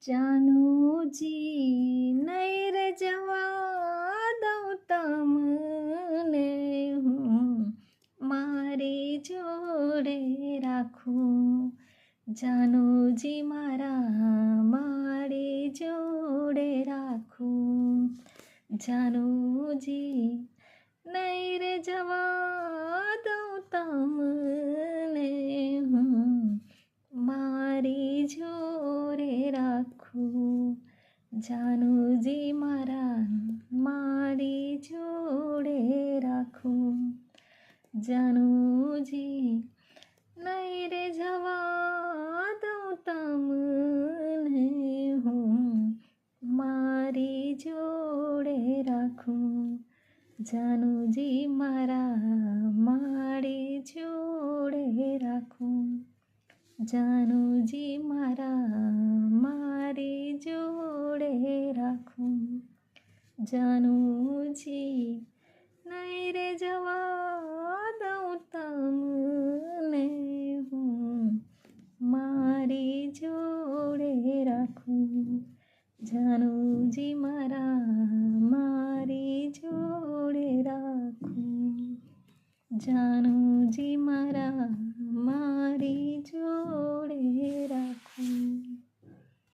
જાનુજી નહીં રે જવા દઉં તમને હું મારી જોડે રાખું જાનુજી મારી જોડે રાખું જાનુજી નહીં રે જવા દઉં તમને હું મારી જોડે રાખું જાનુજી મારી જોડે રાખું જાનુજી નહીં રે જવા દઉં તમને હું મારી જોડે રાખું જાનુજી મારી જોડે રાખું જાનુજી મારી જોડે રાખું જાનુજી નહીં રે જવા દઉં તમને હું મારી જોડે રાખું જાનુજી મારી જોડે રાખું જાનુજી